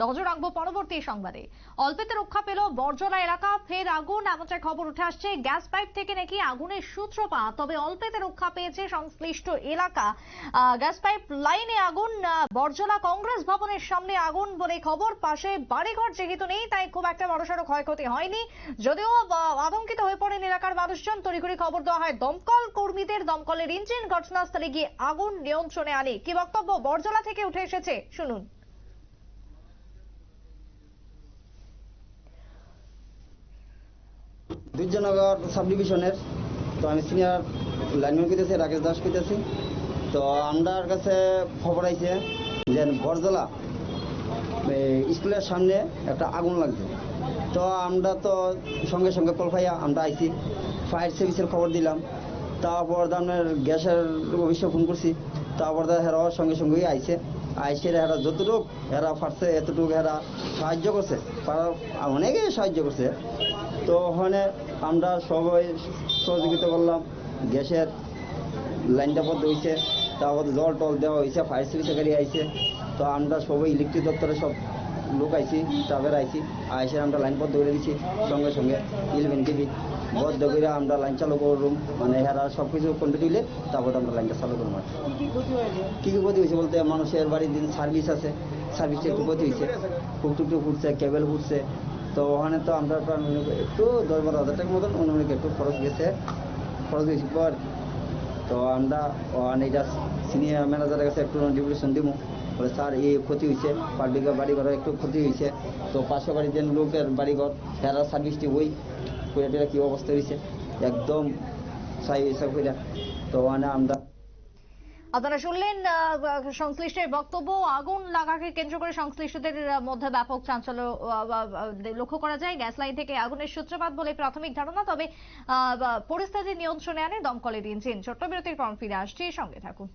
নজর রাখবো পরবর্তী সংবাদে। অল্পেতে রক্ষা পেল বরজলা এলাকা, ফের আগুন এমনটাই খবর উঠে আসছে। গ্যাস পাইপ থেকে নাকি আগুনের সূত্রপাত, তবে অল্পেতে রক্ষা পেয়েছে সংশ্লিষ্ট এলাকা। গ্যাস পাইপ লাইনে আগুন, বরজলা কংগ্রেস ভবনের সামনে আগুন বলে খবর। পাশে বাড়িঘর যেহেতু নেই, তাই খুব একটা বড়সড় ক্ষয়ক্ষতি হয়নি, যদিও আতঙ্কিত হয়ে পড়েন এলাকার মানুষজন। তড়িঘড়ি খবর দেওয়া হয় দমকল কর্মীদের। দমকলের ইঞ্জিন ঘটনাস্থলে গিয়ে আগুন নিয়ন্ত্রণে আনে। কি বক্তব্য বরজলা থেকে উঠে এসেছে, শুনুন। দুর্জনগর সাব ডিভিশনের তো আমি সিনিয়র লাইনম্যান কইতেছি, রাকেশ দাস কইতেছি। তো আমার কাছে খবর আইছে যে বরজলা স্কুলের সামনে একটা আগুন লাগছে। তো আমরা তো সঙ্গে সঙ্গে কল পাইয়া আমরা আইছি, ফায়ার সার্ভিসের খবর দিলাম। তারপর আপনার গ্যাসের অফিসে ফোন করছি। তারপর হেরা সঙ্গে সঙ্গেই আইছে। আইসে হেরা যতটুক হেরা ফাটছে এতটুকু হেরা সাহায্য করছে, অনেকেই সাহায্য করছে। তো ওখানে আমরা সবাই সহযোগিতা করলাম। গ্যাসের লাইনটা বন্ধ হয়েছে, তারপর জল টল দেওয়া হয়েছে, ফায়ার সার্ভিসের গাড়ি আইছে। তো আমরা সবাই ইলেকট্রিক দপ্তরে সব লোক আইছি, ট্রাভেল আইছি। আইসে আমরা লাইন বদ্ধ করে দিচ্ছি সঙ্গে সঙ্গে 11 কেবি বদ্ধ করে আমরা লাইন চালু করলাম। মানে হেরা সব কিছু কমপ্লিট হইলে তারপর আমরা লাইনটা চালু করলাম। কী কী ক্ষতি হয়েছে বলতে মানুষের বাড়ির দিন সার্ভিস আছে, সার্ভিসে একটু ক্ষতি হয়েছে, টুকটুকটু ফুটছে, কেবল ফুটছে। তো ওখানে তো আমরা একটু 10-12 হাজার টাকার মতন অনুমানিক একটু খরচ হয়েছে পর। তো আমরা ওখানে এটা সিনিয়র ম্যানেজারের কাছে একটু ডিপুটেশন দিব, বলে স্যার এই ক্ষতি হয়েছে, পাবলিকের বাড়িঘর একটু ক্ষতি হয়েছে। তো পাশে বাড়িতে লোকের বাড়িঘর হেরা সার্ভিসটি ওই কইরা কী অবস্থা হয়েছে একদম সাই হিসাব করে। তো ওখানে আমরা আপনারা শুনলেন সংশ্লিষ্টের বক্তব্য। আগুন লাগাকে কেন্দ্র করে সংশ্লিষ্টদের মধ্যে ব্যাপক চাঞ্চল্য লক্ষ্য করা যায়। গ্যাস লাইন থেকে আগুনের সূত্রপাত বলে প্রাথমিক ধারণা, তবে পরিস্থিতি নিয়ন্ত্রণে আনে দমকলের ইঞ্জিন। ছোট্ট বিরতির পর ফিরে আসছি, সঙ্গে থাকুন।